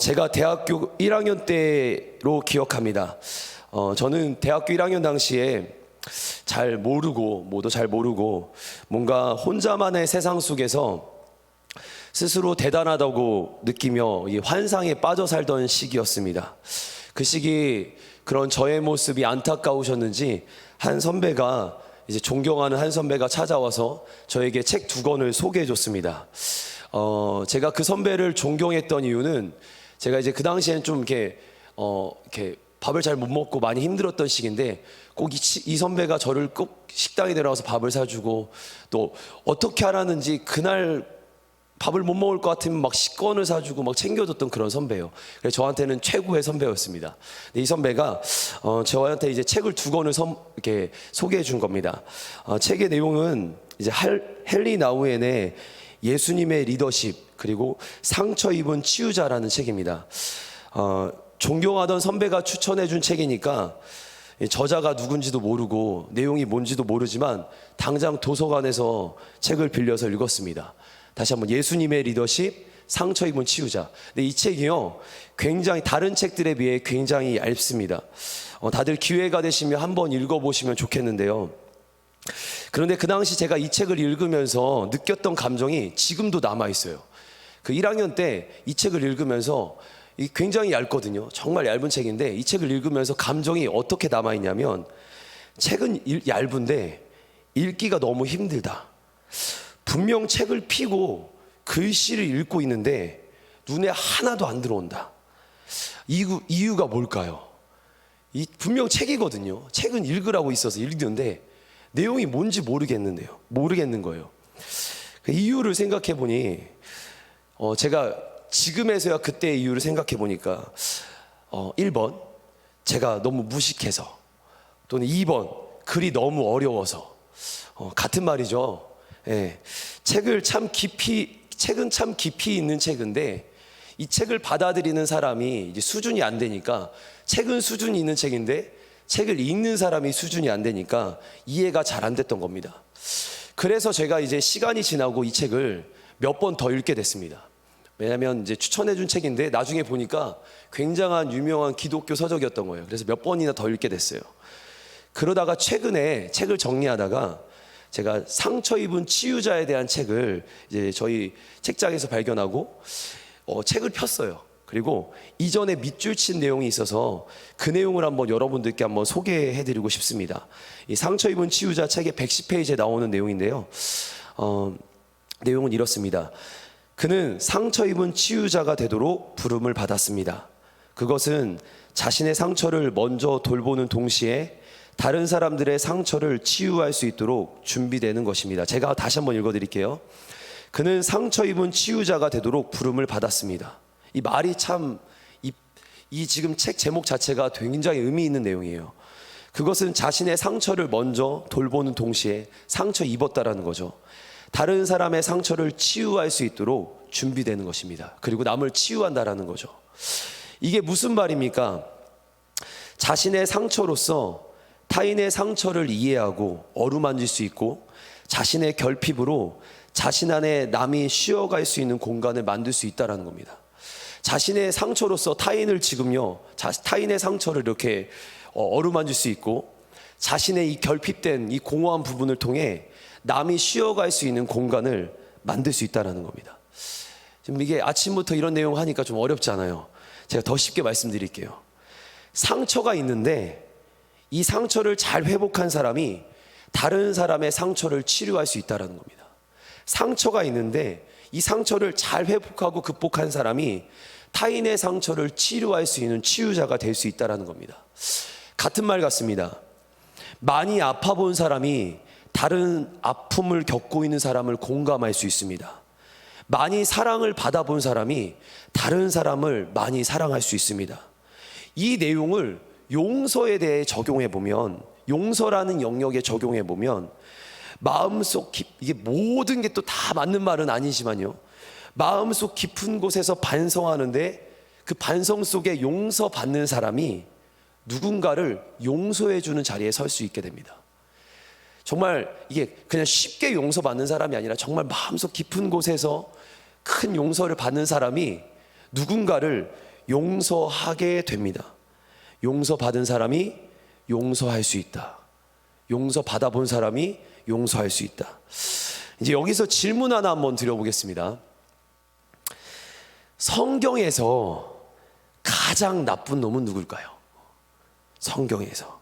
제가 대학교 1학년 때로 기억합니다. 저는 대학교 1학년 당시에 잘 모르고, 뭐도 잘 모르고, 뭔가 혼자만의 세상 속에서 스스로 대단하다고 느끼며 이 환상에 빠져 살던 시기였습니다. 그 시기 그런 저의 모습이 안타까우셨는지 한 선배가, 이제 존경하는 한 선배가 찾아와서 저에게 책 2권을 소개해 줬습니다. 제가 그 선배를 존경했던 이유는 제가 이제 그 당시에는 좀 이렇게 밥을 잘 못 먹고 많이 힘들었던 시기인데 꼭 이 선배가 저를 꼭 식당에 데려와서 밥을 사주고, 또 어떻게 하라는지 그날 밥을 못 먹을 것 같으면 막 식권을 사주고 막 챙겨줬던 그런 선배예요. 그래서 저한테는 최고의 선배였습니다. 이 선배가 저한테 이제 책을 2권을 이렇게 소개해 준 겁니다. 책의 내용은 이제 헨리 나우엔의 예수님의 리더십, 그리고 상처 입은 치유자라는 책입니다. 존경하던 선배가 추천해 준 책이니까 저자가 누군지도 모르고 내용이 뭔지도 모르지만 당장 도서관에서 책을 빌려서 읽었습니다. 다시 한번, 예수님의 리더십, 상처 입은 치유자. 근데 이 책이요, 굉장히 다른 책들에 비해 굉장히 얇습니다. 다들 기회가 되시면 한번 읽어보시면 좋겠는데요. 그런데 그 당시 제가 이 책을 읽으면서 느꼈던 감정이 지금도 남아있어요. 그 1학년 때 이 책을 읽으면서, 굉장히 얇거든요. 정말 얇은 책인데 이 책을 읽으면서 감정이 어떻게 남아있냐면, 책은 얇은데 읽기가 너무 힘들다. 분명 책을 펴고 글씨를 읽고 있는데 눈에 하나도 안 들어온다. 이유가 뭘까요? 분명 책이거든요. 책은 읽으라고 있어서 읽는데 내용이 뭔지 모르겠는 거예요. 그 이유를 생각해 보니, 제가 지금에서야 그때의 이유를 생각해 보니까 1번, 제가 너무 무식해서, 또는 2번, 글이 너무 어려워서. 같은 말이죠. 예, 책은 참 깊이 있는 책인데 이 책을 받아들이는 사람이 이제 수준이 안 되니까, 책은 수준이 있는 책인데 책을 읽는 사람이 수준이 안 되니까 이해가 잘 안 됐던 겁니다. 그래서 제가 이제 시간이 지나고 이 책을 몇 번 더 읽게 됐습니다. 왜냐하면 이제 추천해 준 책인데 나중에 보니까 굉장한 유명한 기독교 서적이었던 거예요. 그래서 몇 번이나 더 읽게 됐어요. 그러다가 최근에 책을 정리하다가 제가 상처 입은 치유자에 대한 책을 이제 저희 책장에서 발견하고 책을 폈어요. 그리고 이전에 밑줄 친 내용이 있어서 그 내용을 한번 여러분들께 한번 소개해드리고 싶습니다. 이 상처 입은 치유자 책의 110페이지에 나오는 내용인데요. 내용은 이렇습니다. 그는 상처 입은 치유자가 되도록 부름을 받았습니다. 그것은 자신의 상처를 먼저 돌보는 동시에 다른 사람들의 상처를 치유할 수 있도록 준비되는 것입니다. 제가 다시 한번 읽어드릴게요. 그는 상처 입은 치유자가 되도록 부름을 받았습니다. 이 말이 참, 이 지금 책 제목 자체가 굉장히 의미 있는 내용이에요. 그것은 자신의 상처를 먼저 돌보는 동시에 상처 입었다라는 거죠. 다른 사람의 상처를 치유할 수 있도록 준비되는 것입니다. 그리고 남을 치유한다라는 거죠. 이게 무슨 말입니까? 자신의 상처로서 타인의 상처를 이해하고 어루만질 수 있고, 자신의 결핍으로 자신 안에 남이 쉬어갈 수 있는 공간을 만들 수 있다는 겁니다. 자신의 상처로서 타인을 지금요, 타인의 상처를 이렇게 어루만질 수 있고, 자신의 이 결핍된 이 공허한 부분을 통해 남이 쉬어갈 수 있는 공간을 만들 수 있다는 겁니다. 지금 이게 아침부터 이런 내용 하니까 좀 어렵지 않아요? 제가 더 쉽게 말씀드릴게요. 상처가 있는데 이 상처를 잘 회복한 사람이 다른 사람의 상처를 치료할 수 있다는 겁니다. 상처가 있는데 이 상처를 잘 회복하고 극복한 사람이 타인의 상처를 치료할 수 있는 치유자가 될 수 있다는 겁니다. 같은 말 같습니다. 많이 아파 본 사람이 다른 아픔을 겪고 있는 사람을 공감할 수 있습니다. 많이 사랑을 받아본 사람이 다른 사람을 많이 사랑할 수 있습니다. 이 내용을 용서에 대해 적용해 보면, 용서라는 영역에 적용해 보면, 마음속 이게 모든 게 또 다 맞는 말은 아니지만요, 마음속 깊은 곳에서 반성하는데 그 반성 속에 용서받는 사람이 누군가를 용서해 주는 자리에 설 수 있게 됩니다. 정말 이게 그냥 쉽게 용서받는 사람이 아니라 정말 마음속 깊은 곳에서 큰 용서를 받는 사람이 누군가를 용서하게 됩니다. 용서받은 사람이 용서할 수 있다. 용서받아본 사람이 용서할 수 있다. 이제 여기서 질문 하나 한번 드려보겠습니다. 성경에서 가장 나쁜 놈은 누굴까요? 성경에서.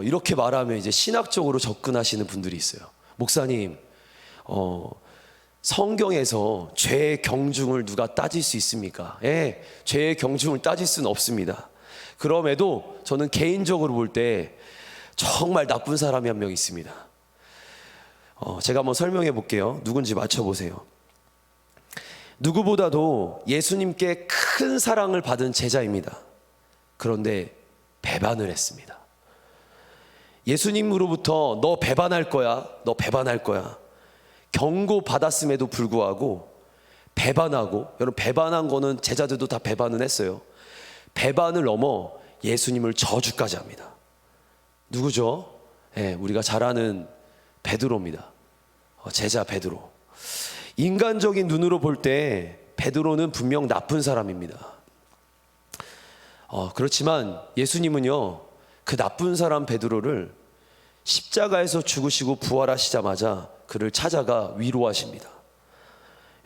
이렇게 말하면 이제 신학적으로 접근하시는 분들이 있어요. 목사님, 성경에서 죄의 경중을 누가 따질 수 있습니까? 예, 죄의 경중을 따질 수는 없습니다. 그럼에도 저는 개인적으로 볼 때 정말 나쁜 사람이 한 명 있습니다. 제가 한번 설명해 볼게요. 누군지 맞춰보세요. 누구보다도 예수님께 큰 사랑을 받은 제자입니다. 그런데 배반을 했습니다. 예수님으로부터 너 배반할 거야, 너 배반할 거야 경고 받았음에도 불구하고 배반하고, 여러분 배반한 거는 제자들도 다 배반은 했어요. 배반을 넘어 예수님을 저주까지 합니다. 누구죠? 네, 우리가 잘 아는 베드로입니다. 제자 베드로. 인간적인 눈으로 볼 때 베드로는 분명 나쁜 사람입니다. 그렇지만 예수님은요, 그 나쁜 사람 베드로를 십자가에서 죽으시고 부활하시자마자 그를 찾아가 위로하십니다.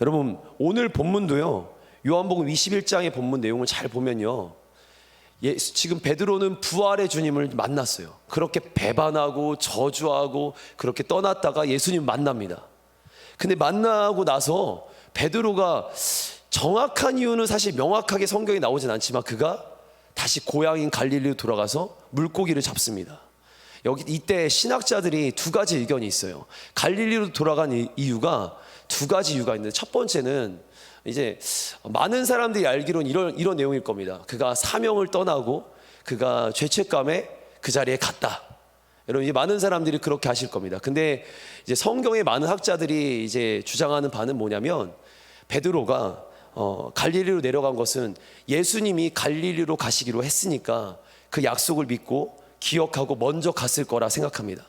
여러분, 오늘 본문도요, 요한복음 21장의 본문 내용을 잘 보면요, 지금 베드로는 부활의 주님을 만났어요. 그렇게 배반하고 저주하고 그렇게 떠났다가 예수님 만납니다. 근데 만나고 나서 베드로가, 정확한 이유는 사실 명확하게 성경에 나오진 않지만, 그가 다시 고향인 갈릴리로 돌아가서 물고기를 잡습니다. 이때 신학자들이 두 가지 의견이 있어요. 갈릴리로 돌아간 이유가 두 가지 이유가 있는데, 첫 번째는 이제 많은 사람들이 알기로는 이런 내용일 겁니다. 그가 사명을 떠나고 그가 죄책감에 그 자리에 갔다. 여러분, 이제 많은 사람들이 그렇게 하실 겁니다. 근데 이제 성경의 많은 학자들이 이제 주장하는 바는 뭐냐면, 베드로가 갈릴리로 내려간 것은 예수님이 갈릴리로 가시기로 했으니까 그 약속을 믿고 기억하고 먼저 갔을 거라 생각합니다.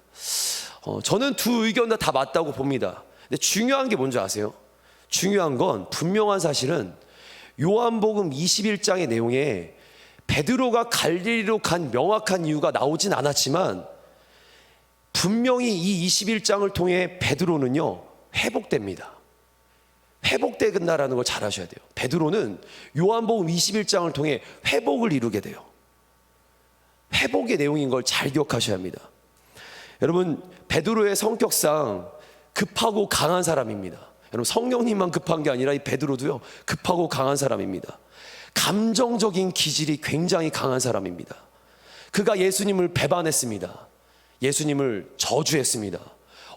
저는 두 의견 다 맞다고 봅니다. 근데 중요한 게 뭔지 아세요? 중요한 건, 분명한 사실은 요한복음 21장의 내용에 베드로가 갈릴리로 간 명확한 이유가 나오진 않았지만, 분명히 이 21장을 통해 베드로는요, 회복됩니다. 회복된다라는 걸 잘 아셔야 돼요. 베드로는 요한복음 21장을 통해 회복을 이루게 돼요. 회복의 내용인 걸 잘 기억하셔야 합니다. 여러분, 베드로의 성격상 급하고 강한 사람입니다. 여러분, 성령님만 급한 게 아니라 이 베드로도요, 급하고 강한 사람입니다. 감정적인 기질이 굉장히 강한 사람입니다. 그가 예수님을 배반했습니다. 예수님을 저주했습니다.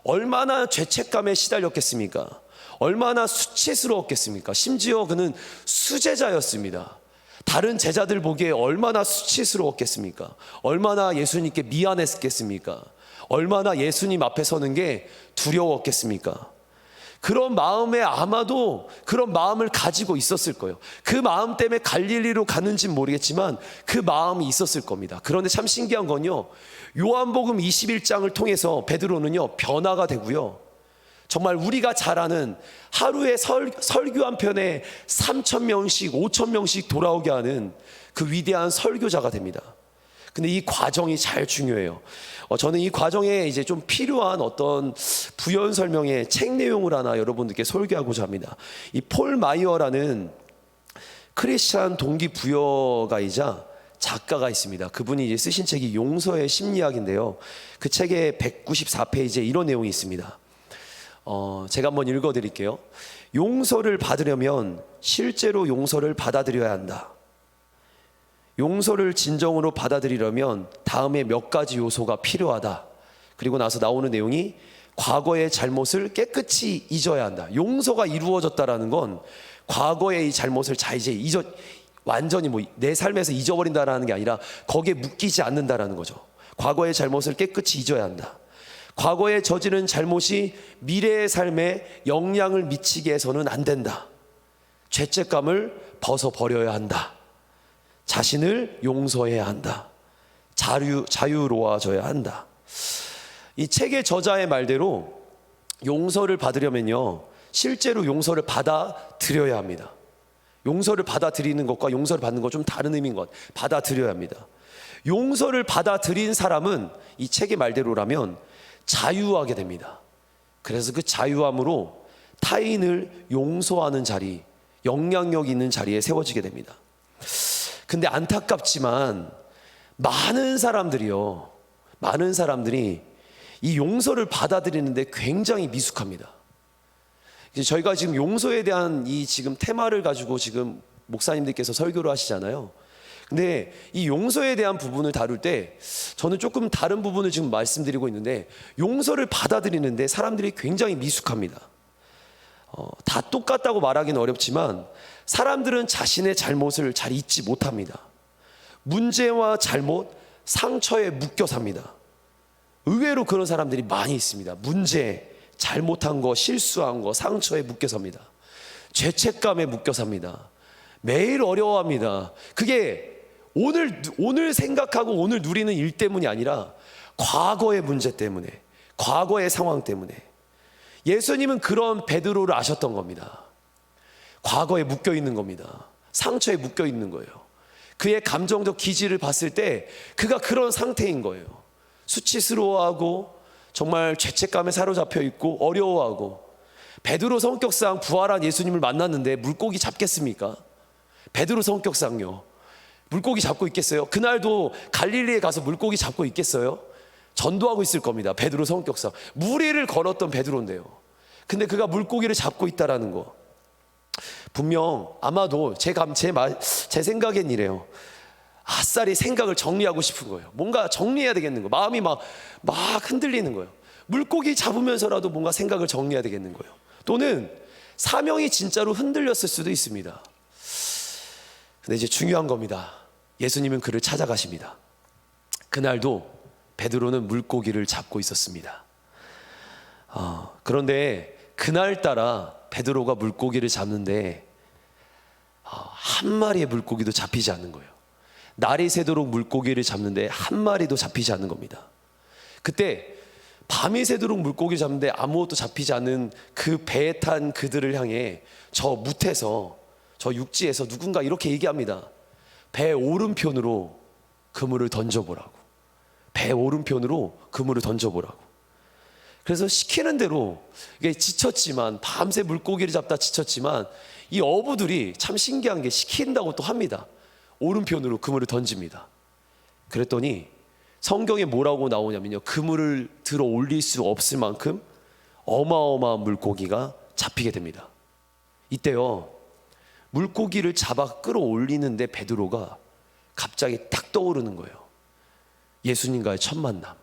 얼마나 죄책감에 시달렸겠습니까? 얼마나 수치스러웠겠습니까? 심지어 그는 수제자였습니다. 다른 제자들 보기에 얼마나 수치스러웠겠습니까? 얼마나 예수님께 미안했겠습니까? 얼마나 예수님 앞에 서는 게 두려웠겠습니까? 그런 마음에, 아마도 그런 마음을 가지고 있었을 거예요. 그 마음 때문에 갈릴리로 가는지는 모르겠지만 그 마음이 있었을 겁니다. 그런데 참 신기한 건요, 요한복음 21장을 통해서 베드로는요, 변화가 되고요, 정말 우리가 잘 아는 하루에 설교 한 편에 3,000명씩 5,000명씩 돌아오게 하는 그 위대한 설교자가 됩니다. 근데 이 과정이 잘 중요해요. 저는 이 과정에 이제 좀 필요한 어떤 부연 설명의 책 내용을 하나 여러분들께 설교하고자 합니다. 이 폴 마이어라는 크리스찬 동기부여가이자 작가가 있습니다. 그분이 이제 쓰신 책이 용서의 심리학인데요. 그 책의 194페이지에 이런 내용이 있습니다. 제가 한번 읽어드릴게요. 용서를 받으려면 실제로 용서를 받아들여야 한다. 용서를 진정으로 받아들이려면 다음에 몇 가지 요소가 필요하다. 그리고 나서 나오는 내용이 과거의 잘못을 깨끗이 잊어야 한다. 용서가 이루어졌다라는 건 과거의 이 잘못을 이제 완전히 내 삶에서 잊어버린다라는 게 아니라 거기에 묶이지 않는다라는 거죠. 과거의 잘못을 깨끗이 잊어야 한다. 과거에 저지른 잘못이 미래의 삶에 영향을 미치게 해서는 안 된다. 죄책감을 벗어버려야 한다. 자신을 용서해야 한다. 자유로워져야 한다. 이 책의 저자의 말대로 용서를 받으려면요, 실제로 용서를 받아들여야 합니다. 용서를 받아들이는 것과 용서를 받는 것 좀 다른 의미인 것 같아요. 받아들여야 합니다. 용서를 받아들인 사람은 이 책의 말대로라면 자유하게 됩니다. 그래서 그 자유함으로 타인을 용서하는 자리, 영향력 있는 자리에 세워지게 됩니다. 근데 안타깝지만 많은 사람들이 이 용서를 받아들이는데 굉장히 미숙합니다. 저희가 지금 용서에 대한 이 지금 테마를 가지고 지금 목사님들께서 설교를 하시잖아요. 근데 이 용서에 대한 부분을 다룰 때 저는 조금 다른 부분을 지금 말씀드리고 있는데, 용서를 받아들이는데 사람들이 굉장히 미숙합니다. 다 똑같다고 말하기는 어렵지만 사람들은 자신의 잘못을 잘 잊지 못합니다. 문제와 잘못, 상처에 묶여 삽니다. 의외로 그런 사람들이 많이 있습니다. 문제, 잘못한 거, 실수한 거, 상처에 묶여 삽니다. 죄책감에 묶여 삽니다. 매일 어려워합니다. 그게 오늘 생각하고 오늘 누리는 일 때문이 아니라 과거의 문제 때문에, 과거의 상황 때문에. 예수님은 그런 베드로를 아셨던 겁니다. 과거에 묶여 있는 겁니다. 상처에 묶여 있는 거예요. 그의 감정적 기질을 봤을 때 그가 그런 상태인 거예요. 수치스러워하고 정말 죄책감에 사로잡혀 있고 어려워하고. 베드로 성격상 부활한 예수님을 만났는데 물고기 잡겠습니까? 베드로 성격상요. 물고기 잡고 있겠어요? 그날도 갈릴리에 가서 물고기 잡고 있겠어요? 전도하고 있을 겁니다. 베드로 성격상 무리를 걸었던 베드로인데요. 근데 그가 물고기를 잡고 있다라는 거, 분명 아마도 제 생각엔 이래요. 아싸리 생각을 정리하고 싶은 거예요. 뭔가 정리해야 되겠는 거예요. 마음이 막 흔들리는 거예요. 물고기 잡으면서라도 뭔가 생각을 정리해야 되겠는 거예요. 또는 사명이 진짜로 흔들렸을 수도 있습니다. 근데 이제 중요한 겁니다. 예수님은 그를 찾아가십니다. 그날도 베드로는 물고기를 잡고 있었습니다. 그런데 그날따라 베드로가 물고기를 잡는데 한 마리의 물고기도 잡히지 않는 거예요. 날이 새도록 물고기를 잡는데 한 마리도 잡히지 않는 겁니다. 그때 밤이 새도록 물고기를 잡는데 아무것도 잡히지 않는 그 배에 탄 그들을 향해 저 무태서, 저 육지에서 누군가 이렇게 얘기합니다. 배 오른편으로 그물을 던져보라고. 배 오른편으로 그물을 던져보라고. 그래서 시키는 대로, 이게 지쳤지만, 밤새 물고기를 잡다 지쳤지만 이 어부들이 참 신기한 게 시킨다고 또 합니다. 오른편으로 그물을 던집니다. 그랬더니 성경에 뭐라고 나오냐면요, 그물을 들어 올릴 수 없을 만큼 어마어마한 물고기가 잡히게 됩니다. 이때요, 물고기를 잡아 끌어올리는데 베드로가 갑자기 딱 떠오르는 거예요. 예수님과의 첫 만남.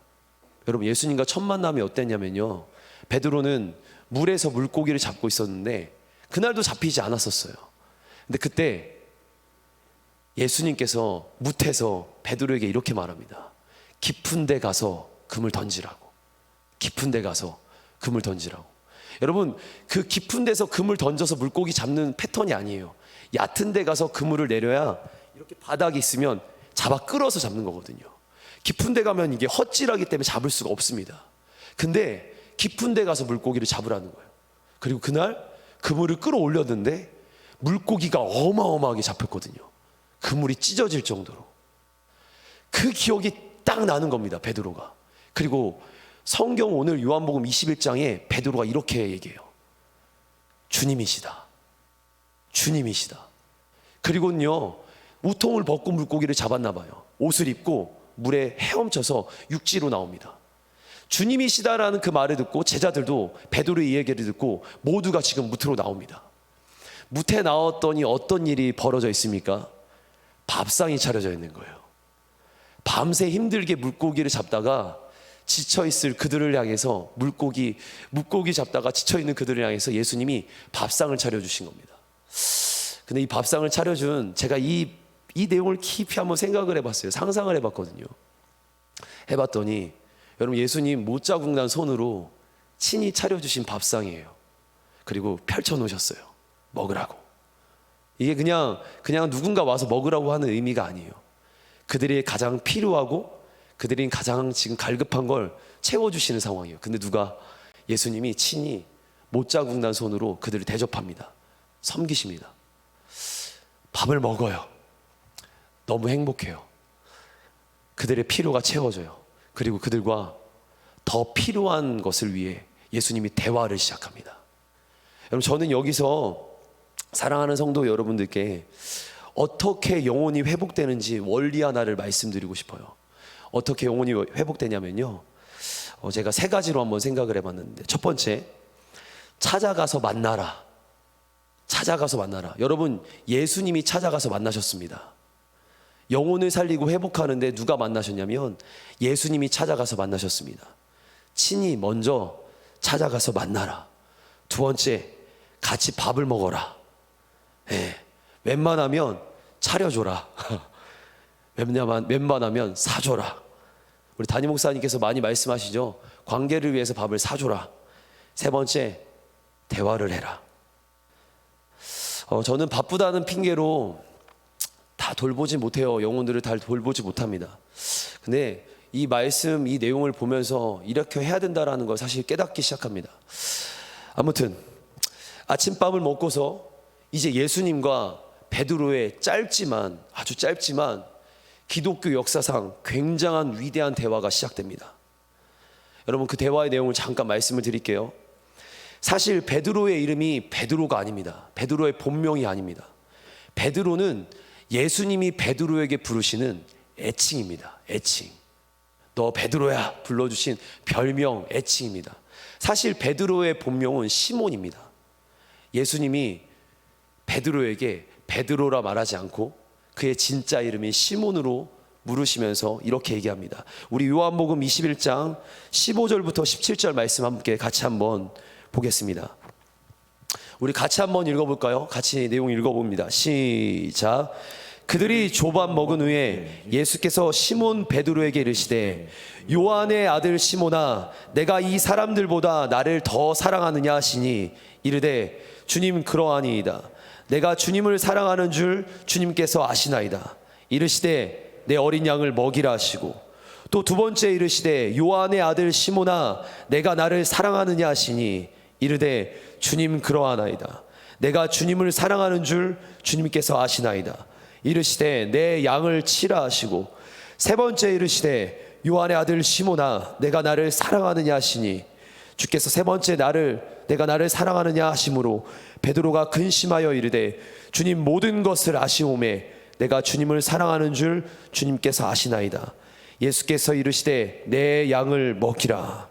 여러분, 예수님과 첫 만남이 어땠냐면요, 베드로는 물에서 물고기를 잡고 있었는데 그날도 잡히지 않았었어요. 근데 그때 예수님께서 무태서 베드로에게 이렇게 말합니다. 깊은 데 가서 그물 던지라고. 깊은 데 가서 그물 던지라고. 여러분, 그 깊은 데서 그물 던져서 물고기 잡는 패턴이 아니에요. 얕은 데 가서 그물을 내려야 이렇게 바닥이 있으면 잡아 끌어서 잡는 거거든요. 깊은 데 가면 이게 헛질하기 때문에 잡을 수가 없습니다. 근데 깊은 데 가서 물고기를 잡으라는 거예요. 그리고 그날 그물을 끌어올렸는데 물고기가 어마어마하게 잡혔거든요. 그물이 찢어질 정도로. 그 기억이 딱 나는 겁니다, 베드로가. 그리고 성경 오늘 요한복음 21장에 베드로가 이렇게 얘기해요. 주님이시다. 주님이시다. 그리고는요, 우통을 벗고 물고기를 잡았나 봐요. 옷을 입고 물에 헤엄쳐서 육지로 나옵니다. 주님이시다라는 그 말을 듣고 제자들도 베드로의 이야기를 듣고 모두가 지금 무태로 나옵니다. 무태 나왔더니 어떤 일이 벌어져 있습니까? 밥상이 차려져 있는 거예요. 밤새 힘들게 물고기를 잡다가 지쳐있을 그들을 향해서 물고기 잡다가 지쳐있는 그들을 향해서 예수님이 밥상을 차려주신 겁니다. 근데 이 밥상을 차려준, 제가 이 내용을 깊이 한번 생각을 해봤어요. 상상을 해봤거든요. 해봤더니 여러분, 예수님 못자국 난 손으로 친히 차려주신 밥상이에요. 그리고 펼쳐놓으셨어요. 먹으라고. 이게 그냥 누군가 와서 먹으라고 하는 의미가 아니에요. 그들이 가장 필요하고 그들이 가장 지금 갈급한 걸 채워주시는 상황이에요. 근데 예수님이 친히 못자국 난 손으로 그들을 대접합니다. 섬기십니다. 밥을 먹어요. 너무 행복해요. 그들의 필요가 채워져요. 그리고 그들과 더 필요한 것을 위해 예수님이 대화를 시작합니다. 여러분, 저는 여기서 사랑하는 성도 여러분들께 어떻게 영혼이 회복되는지 원리 하나를 말씀드리고 싶어요. 어떻게 영혼이 회복되냐면요, 제가 세 가지로 한번 생각을 해봤는데, 첫 번째, 찾아가서 만나라. 찾아가서 만나라. 여러분, 예수님이 찾아가서 만나셨습니다. 영혼을 살리고 회복하는데 누가 만나셨냐면 예수님이 찾아가서 만나셨습니다. 친히 먼저 찾아가서 만나라. 두 번째, 같이 밥을 먹어라. 웬만하면 차려줘라. 웬만하면 사줘라. 우리 담임 목사님께서 많이 말씀하시죠. 관계를 위해서 밥을 사줘라. 세 번째, 대화를 해라. 저는 바쁘다는 핑계로 다 돌보지 못해요. 영혼들을 다 돌보지 못합니다. 근데 이 말씀, 이 내용을 보면서 이렇게 해야 된다라는 걸 사실 깨닫기 시작합니다. 아무튼 아침밥을 먹고서 이제 예수님과 베드로의 아주 짧지만 기독교 역사상 굉장한 위대한 대화가 시작됩니다. 여러분, 그 대화의 내용을 잠깐 말씀을 드릴게요. 사실 베드로의 이름이 베드로가 아닙니다. 베드로의 본명이 아닙니다. 베드로는 예수님이 베드로에게 부르시는 애칭입니다. 애칭. 너 베드로야 불러주신 별명, 애칭입니다. 사실 베드로의 본명은 시몬입니다. 예수님이 베드로에게 베드로라 말하지 않고 그의 진짜 이름인 시몬으로 물으시면서 이렇게 얘기합니다. 우리 요한복음 21장 15절부터 17절 말씀 함께 같이 한번 보겠습니다. 우리 같이 한번 읽어볼까요? 같이 내용 읽어봅니다. 시작. 그들이 조밥 먹은 후에 예수께서 시몬 베드로에게 이르시되 요한의 아들 시몬아, 내가 이 사람들보다 나를 더 사랑하느냐 하시니 이르되 주님, 그러하니이다. 내가 주님을 사랑하는 줄 주님께서 아시나이다. 이르시되 내 어린 양을 먹이라 하시고, 또 두 번째 이르시되 요한의 아들 시몬아, 내가 나를 사랑하느냐 하시니 이르되 주님, 그러하나이다. 내가 주님을 사랑하는 줄 주님께서 아시나이다. 이르시되 내 양을 치라 하시고, 세 번째 이르시되 요한의 아들 시몬아, 내가 나를 사랑하느냐 하시니 주께서 세 번째 내가 나를 사랑하느냐 하심으로 베드로가 근심하여 이르되 주님, 모든 것을 아시오매 내가 주님을 사랑하는 줄 주님께서 아시나이다. 예수께서 이르시되 내 양을 먹이라.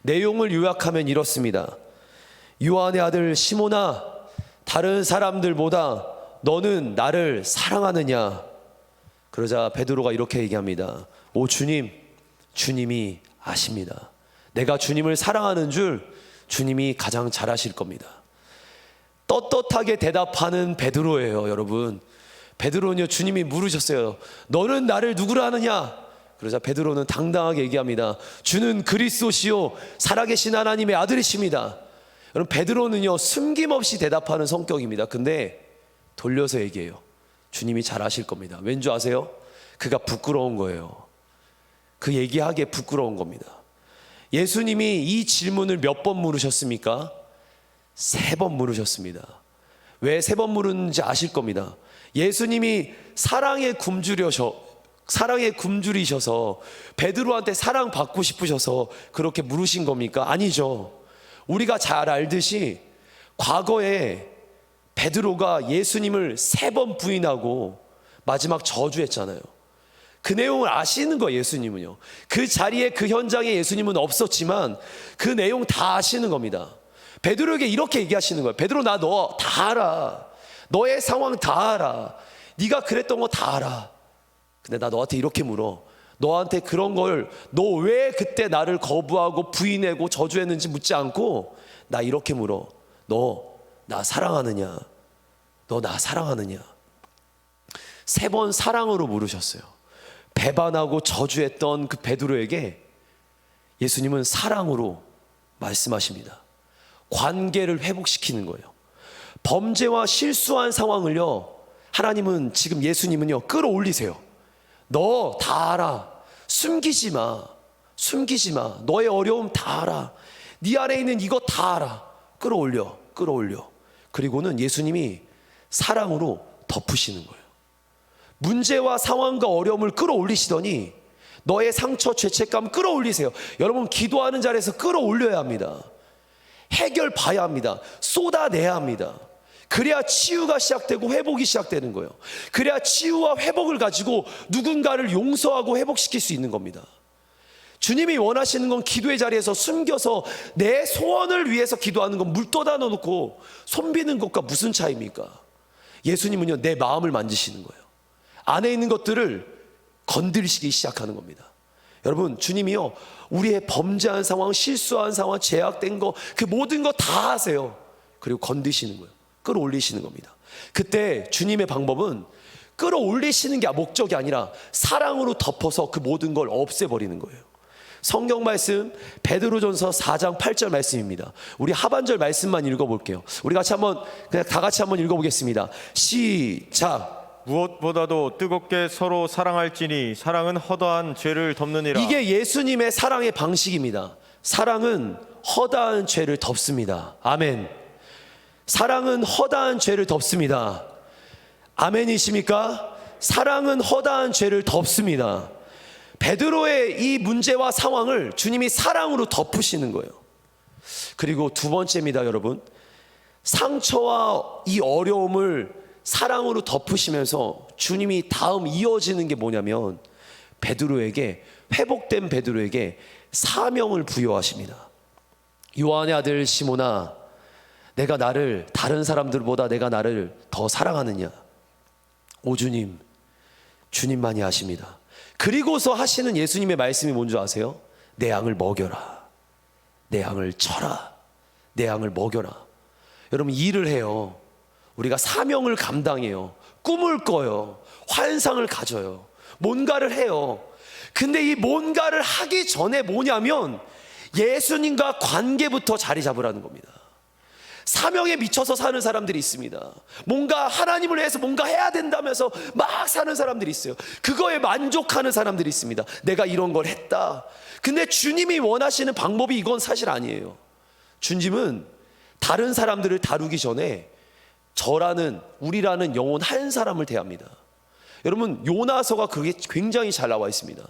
내용을 요약하면 이렇습니다. 요한의 아들 시몬아, 다른 사람들보다 너는 나를 사랑하느냐? 그러자 베드로가 이렇게 얘기합니다. 오 주님, 주님이 아십니다. 내가 주님을 사랑하는 줄 주님이 가장 잘 아실 겁니다. 떳떳하게 대답하는 베드로예요. 여러분, 베드로는요, 주님이 물으셨어요. 너는 나를 누구라 하느냐? 그러자 베드로는 당당하게 얘기합니다. 주는 그리스도시요 살아계신 하나님의 아들이십니다. 여러분, 베드로는요 숨김없이 대답하는 성격입니다. 근데 돌려서 얘기해요. 주님이 잘 아실 겁니다. 왠 줄 아세요? 그가 부끄러운 거예요. 그 얘기하기에 부끄러운 겁니다. 예수님이 이 질문을 몇 번 물으셨습니까? 3번 물으셨습니다. 왜 3번 물었는지 아실 겁니다. 예수님이 사랑에 굶주리셔서 베드로한테 사랑받고 싶으셔서 그렇게 물으신 겁니까? 아니죠. 우리가 잘 알듯이 과거에 베드로가 예수님을 3번 부인하고 마지막 저주했잖아요. 그 내용을 아시는 거예요. 예수님은요, 그 자리에, 그 현장에 예수님은 없었지만 그 내용 다 아시는 겁니다. 베드로에게 이렇게 얘기하시는 거예요. 베드로, 나 너 다 알아. 너의 상황 다 알아. 네가 그랬던 거 다 알아. 근데 나 너한테 이렇게 물어. 너한테 그런 걸, 너 왜 그때 나를 거부하고 부인하고 저주했는지 묻지 않고 나 이렇게 물어. 너 나 사랑하느냐? 너 나 사랑하느냐? 3번 사랑으로 물으셨어요. 배반하고 저주했던 그 베드로에게 예수님은 사랑으로 말씀하십니다. 관계를 회복시키는 거예요. 범죄와 실수한 상황을요, 하나님은, 지금 예수님은요 끌어올리세요. 너 다 알아. 숨기지 마. 너의 어려움 다 알아. 네 안에 있는 이거 다 알아. 끌어올려. 그리고는 예수님이 사랑으로 덮으시는 거예요. 문제와 상황과 어려움을 끌어올리시더니 너의 상처, 죄책감 끌어올리세요. 여러분, 기도하는 자리에서 끌어올려야 합니다. 해결 봐야 합니다. 쏟아내야 합니다. 그래야 치유가 시작되고 회복이 시작되는 거예요. 그래야 치유와 회복을 가지고 누군가를 용서하고 회복시킬 수 있는 겁니다. 주님이 원하시는 건 기도의 자리에서 숨겨서 내 소원을 위해서 기도하는 건 물 떠다 놓고 손비는 것과 무슨 차이입니까? 예수님은요, 내 마음을 만지시는 거예요. 안에 있는 것들을 건드리시기 시작하는 겁니다. 여러분, 주님이요, 우리의 범죄한 상황, 실수한 상황, 제약된 거, 그 모든 거 다 하세요. 그리고 건드시는 거예요. 끌어올리시는 겁니다. 그때 주님의 방법은 끌어올리시는 게 목적이 아니라 사랑으로 덮어서 그 모든 걸 없애버리는 거예요. 성경 말씀 베드로전서 4장 8절 말씀입니다. 우리 하반절 말씀만 읽어볼게요. 우리 같이 한번, 그냥 다 같이 한번 읽어보겠습니다. 시작. 무엇보다도 뜨겁게 서로 사랑할지니 사랑은 허다한 죄를 덮느니라. 이게 예수님의 사랑의 방식입니다. 사랑은 허다한 죄를 덮습니다. 아멘. 사랑은 허다한 죄를 덮습니다. 아멘이십니까? 사랑은 허다한 죄를 덮습니다. 베드로의 이 문제와 상황을 주님이 사랑으로 덮으시는 거예요. 그리고 두 번째입니다, 여러분. 상처와 이 어려움을 사랑으로 덮으시면서 주님이 다음 이어지는 게 뭐냐면 베드로에게, 회복된 베드로에게 사명을 부여하십니다. 요한의 아들 시몬아, 내가 나를, 다른 사람들보다 내가 나를 더 사랑하느냐? 오 주님, 주님만이 아십니다. 그리고서 하시는 예수님의 말씀이 뭔지 아세요? 내 양을 먹여라, 내 양을 쳐라, 내 양을 먹여라. 여러분, 일을 해요. 우리가 사명을 감당해요. 꿈을 꿔요. 환상을 가져요. 뭔가를 해요. 근데 이 뭔가를 하기 전에 뭐냐면 예수님과 관계부터 자리 잡으라는 겁니다. 사명에 미쳐서 사는 사람들이 있습니다. 뭔가 하나님을 위해서 뭔가 해야 된다면서 막 사는 사람들이 있어요. 그거에 만족하는 사람들이 있습니다. 내가 이런 걸 했다. 근데 주님이 원하시는 방법이 이건 사실 아니에요. 주님은 다른 사람들을 다루기 전에 저라는, 우리라는 영혼 한 사람을 대합니다. 여러분, 요나서가 그게 굉장히 잘 나와 있습니다.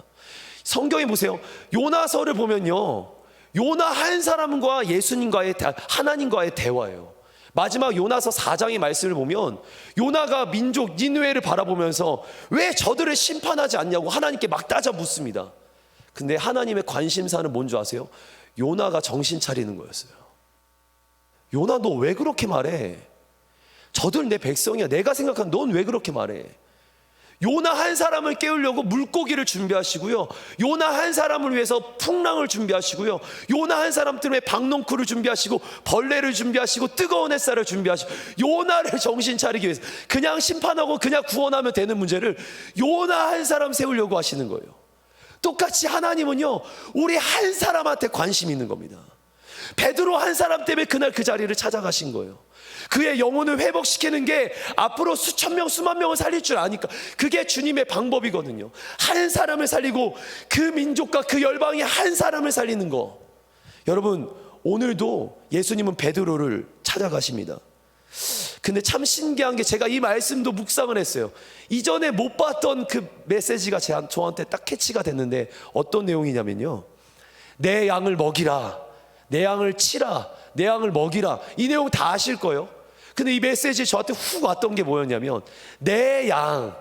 성경에 보세요. 요나서를 보면요, 요나 한 사람과 예수님과의, 하나님과의 대화예요. 마지막 요나서 4장의 말씀을 보면 요나가 민족 니느웨를 바라보면서 왜 저들을 심판하지 않냐고 하나님께 막 따져 묻습니다. 근데 하나님의 관심사는 뭔지 아세요? 요나가 정신 차리는 거였어요. 요나, 너 왜 그렇게 말해? 저들 내 백성이야. 내가 생각한, 넌 왜 그렇게 말해? 요나 한 사람을 깨우려고 물고기를 준비하시고요, 요나 한 사람을 위해서 풍랑을 준비하시고요, 요나 한 사람 때문에 박농쿨을 준비하시고 벌레를 준비하시고 뜨거운 햇살을 준비하시고, 요나를 정신 차리기 위해서 그냥 심판하고 그냥 구원하면 되는 문제를 요나 한 사람 세우려고 하시는 거예요. 똑같이 하나님은요, 우리 한 사람한테 관심이 있는 겁니다. 베드로 한 사람 때문에 그날 그 자리를 찾아가신 거예요. 그의 영혼을 회복시키는 게 앞으로 수천 명, 수만 명을 살릴 줄 아니까 그게 주님의 방법이거든요. 한 사람을 살리고 그 민족과 그 열방이 한 사람을 살리는 거. 여러분, 오늘도 예수님은 베드로를 찾아가십니다. 근데 참 신기한 게, 제가 이 말씀도 묵상을 했어요. 이전에 못 봤던 그 메시지가 저한테 딱 캐치가 됐는데 어떤 내용이냐면요, 내 양을 먹이라, 내 양을 치라, 내 양을 먹이라. 이 내용 다 아실 거예요. 근데 이 메시지 저한테 훅 왔던 게 뭐였냐면, 내 양.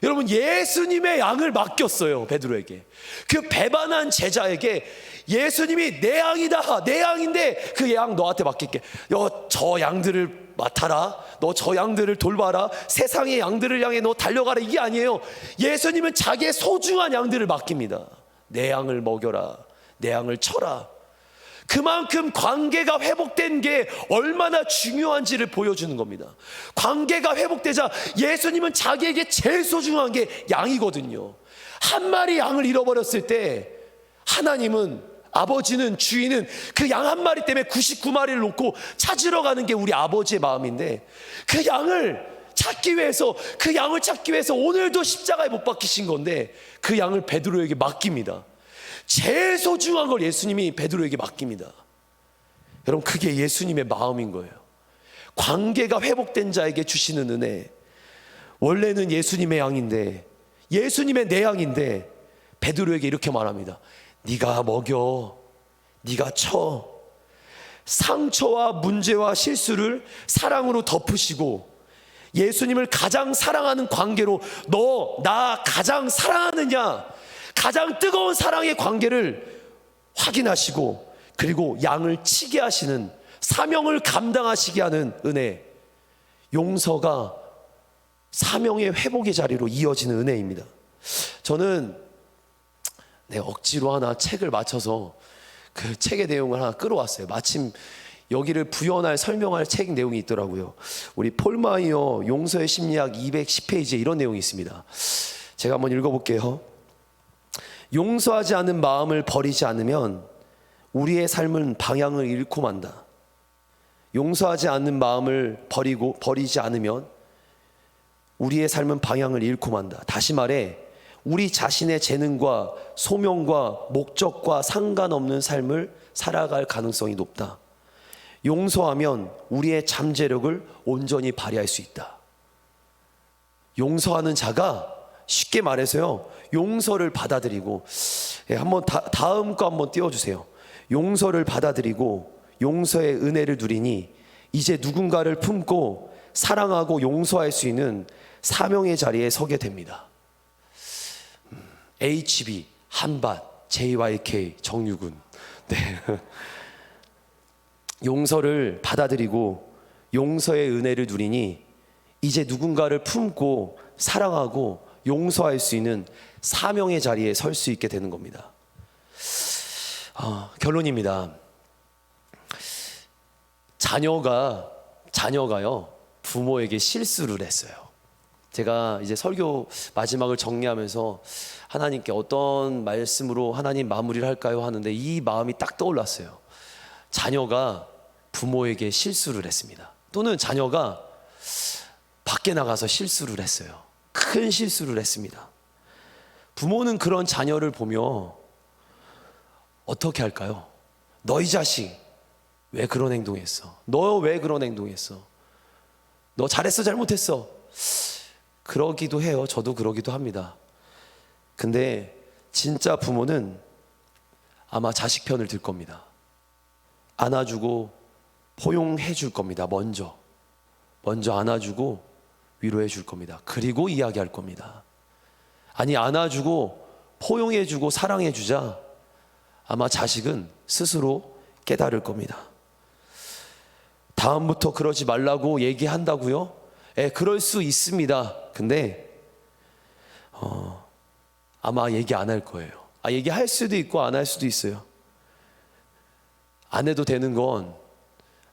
여러분, 예수님의 양을 맡겼어요, 베드로에게. 그 배반한 제자에게 예수님이 내 양이다, 내 양인데 그 양 너한테 맡길게. 너 저 양들을 맡아라, 너 저 양들을 돌봐라, 세상의 양들을 향해 너 달려가라. 이게 아니에요. 예수님은 자기의 소중한 양들을 맡깁니다. 내 양을 먹여라, 내 양을 쳐라. 그만큼 관계가 회복된 게 얼마나 중요한지를 보여주는 겁니다. 관계가 회복되자 예수님은 자기에게 제일 소중한 게 양이거든요. 한 마리 양을 잃어버렸을 때 하나님은, 아버지는, 주인은 그 양 한 마리 때문에 99마리를 놓고 찾으러 가는 게 우리 아버지의 마음인데, 그 양을 찾기 위해서, 그 양을 찾기 위해서 오늘도 십자가에 못 박히신 건데 그 양을 베드로에게 맡깁니다. 제일 소중한 걸 예수님이 베드로에게 맡깁니다. 여러분, 그게 예수님의 마음인 거예요. 관계가 회복된 자에게 주시는 은혜. 원래는 예수님의 양인데, 예수님의 내 양인데 베드로에게 이렇게 말합니다. 네가 먹여, 네가 쳐. 상처와 문제와 실수를 사랑으로 덮으시고 예수님을 가장 사랑하는 관계로 너, 나 가장 사랑하느냐, 가장 뜨거운 사랑의 관계를 확인하시고 그리고 양을 치게 하시는, 사명을 감당하시게 하는 은혜, 용서가 사명의 회복의 자리로 이어지는 은혜입니다. 저는 억지로 하나 책을 맞춰서 그 책의 내용을 하나 끌어왔어요. 마침 여기를 부연할 설명할 책 내용이 있더라고요. 우리 폴 마이어 용서의 심리학 210페이지에 이런 내용이 있습니다. 제가 한번 읽어볼게요. 용서하지 않은 마음을 버리지 않으면 우리의 삶은 방향을 잃고 만다. 용서하지 않는 마음을 버리지 않으면 우리의 삶은 방향을 잃고 만다. 다시 말해 우리 자신의 재능과 소명과 목적과 상관없는 삶을 살아갈 가능성이 높다. 용서하면 우리의 잠재력을 온전히 발휘할 수 있다. 용서하는 자가 쉽게 말해서요, 용서를 받아들이고, 한번 다음 거 한번 띄워주세요. 용서를 받아들이고 용서의 은혜를 누리니 이제 누군가를 품고 사랑하고 용서할 수 있는 사명의 자리에 서게 됩니다. HB, 한밭, JYK, 정유군. 네. 용서를 받아들이고 용서의 은혜를 누리니 이제 누군가를 품고 사랑하고 용서할 수 있는 사명의 자리에 설 수 있게 되는 겁니다. 결론입니다. 자녀가요 부모에게 실수를 했어요. 제가 이제 설교 마지막을 정리하면서 하나님께 어떤 말씀으로 하나님 마무리를 할까요 하는데 이 마음이 딱 떠올랐어요. 자녀가 부모에게 실수를 했습니다. 또는 자녀가 밖에 나가서 실수를 했어요. 큰 실수를 했습니다. 부모는 그런 자녀를 보며 어떻게 할까요? 너희 자식 왜 그런 행동했어? 너 왜 그런 행동했어? 너 잘했어 잘못했어? 그러기도 해요. 저도 그러기도 합니다. 근데 진짜 부모는 아마 자식 편을 들 겁니다. 안아주고 포용해 줄 겁니다. 먼저 안아주고 위로해 줄 겁니다. 그리고 이야기할 겁니다. 아니, 안아주고 포용해 주고 사랑해 주자 아마 자식은 스스로 깨달을 겁니다. 다음부터 그러지 말라고 얘기한다고요? 그럴 수 있습니다. 근데 아마 얘기 안 할 거예요. 얘기할 수도 있고 안 할 수도 있어요. 안 해도 되는 건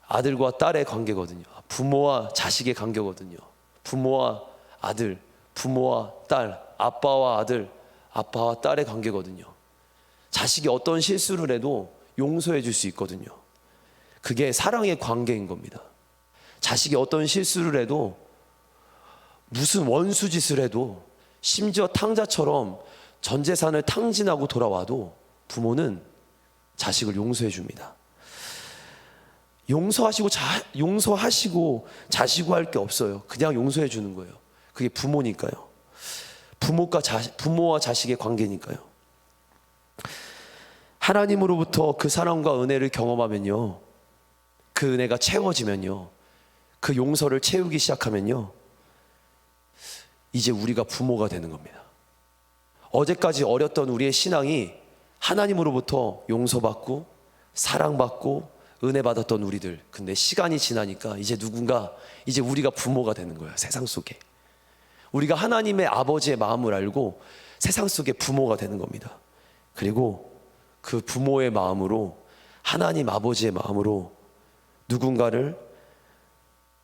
아들과 딸의 관계거든요. 부모와 자식의 관계거든요. 부모와 아들, 부모와 딸, 아빠와 아들, 아빠와 딸의 관계거든요. 자식이 어떤 실수를 해도 용서해 줄 수 있거든요. 그게 사랑의 관계인 겁니다. 자식이 어떤 실수를 해도, 무슨 원수짓을 해도, 심지어 탕자처럼 전 재산을 탕진하고 돌아와도 부모는 자식을 용서해 줍니다. 용서하시고 자시고 할 게 없어요. 그냥 용서해 주는 거예요. 그게 부모니까요. 부모와 자식의 관계니까요. 하나님으로부터 그 사랑과 은혜를 경험하면요, 그 은혜가 채워지면요, 그 용서를 채우기 시작하면요, 이제 우리가 부모가 되는 겁니다. 어제까지 어렸던 우리의 신앙이 하나님으로부터 용서받고 사랑받고 은혜 받았던 우리들, 근데 시간이 지나니까 이제 우리가 부모가 되는 거예요. 세상 속에 우리가 하나님의 아버지의 마음을 알고 세상 속에 부모가 되는 겁니다. 그리고 그 부모의 마음으로, 하나님 아버지의 마음으로 누군가를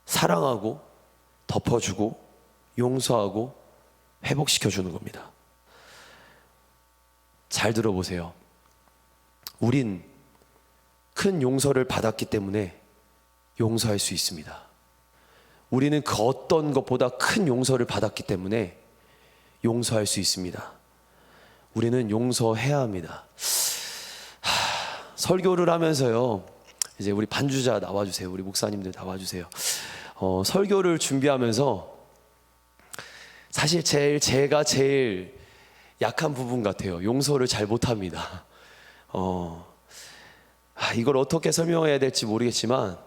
사랑하고 덮어주고 용서하고 회복시켜주는 겁니다. 잘 들어보세요. 우린 큰 용서를 받았기 때문에 용서할 수 있습니다. 우리는 그 어떤 것보다 큰 용서를 받았기 때문에 용서할 수 있습니다. 우리는 용서해야 합니다. 설교를 하면서요, 이제 우리 반주자 나와주세요. 우리 목사님들 나와주세요. 설교를 준비하면서 사실 제가 제일 약한 부분 같아요. 용서를 잘 못합니다. 이걸 어떻게 설명해야 될지 모르겠지만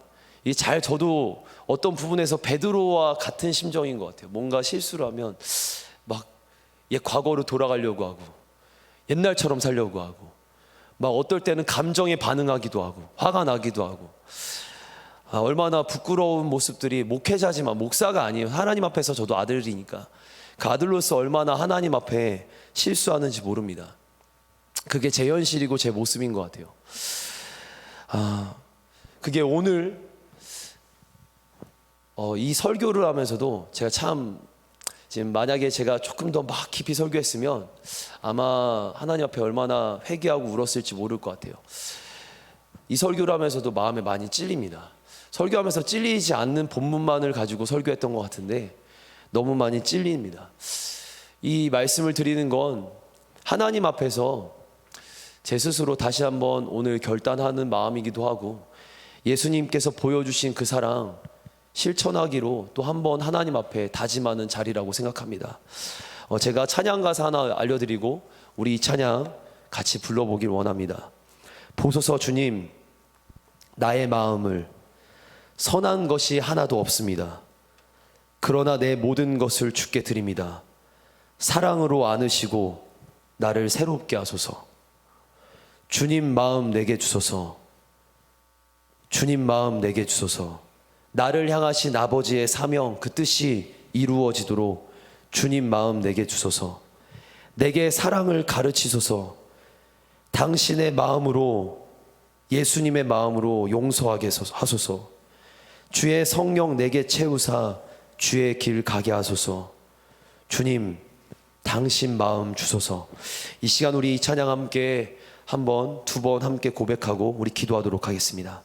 저도 어떤 부분에서 베드로와 같은 심정인 것 같아요. 뭔가 실수를 하면 막 옛 과거로 돌아가려고 하고 옛날처럼 살려고 하고 막 어떨 때는 감정에 반응하기도 하고 화가 나기도 하고 얼마나 부끄러운 모습들이, 목회자지만 목사가 아니에요. 하나님 앞에서 저도 아들이니까 그 아들로서 얼마나 하나님 앞에 실수하는지 모릅니다. 그게 제 현실이고 제 모습인 것 같아요. 그게 오늘 이 설교를 하면서도 제가 참 지금 만약에 제가 조금 더 막 깊이 설교했으면 아마 하나님 앞에 얼마나 회개하고 울었을지 모를 것 같아요. 이 설교를 하면서도 마음에 많이 찔립니다. 설교하면서 찔리지 않는 본문만을 가지고 설교했던 것 같은데 너무 많이 찔립니다. 이 말씀을 드리는 건 하나님 앞에서 제 스스로 다시 한번 오늘 결단하는 마음이기도 하고, 예수님께서 보여주신 그 사랑 실천하기로 또 한번 하나님 앞에 다짐하는 자리라고 생각합니다. 제가 찬양 가사 하나 알려드리고 우리 이 찬양 같이 불러보길 원합니다. 보소서 주님, 나의 마음을 선한 것이 하나도 없습니다. 그러나 내 모든 것을 주께 드립니다. 사랑으로 안으시고 나를 새롭게 하소서. 주님 마음 내게 주소서. 주님 마음 내게 주소서. 나를 향하신 아버지의 사명, 그 뜻이 이루어지도록 주님 마음 내게 주소서. 내게 사랑을 가르치소서. 당신의 마음으로, 예수님의 마음으로 용서하게 하소서. 주의 성령 내게 채우사 주의 길 가게 하소서. 주님, 당신 마음 주소서. 이 시간 우리 이 찬양 함께 한 번, 두 번 함께 고백하고 우리 기도하도록 하겠습니다.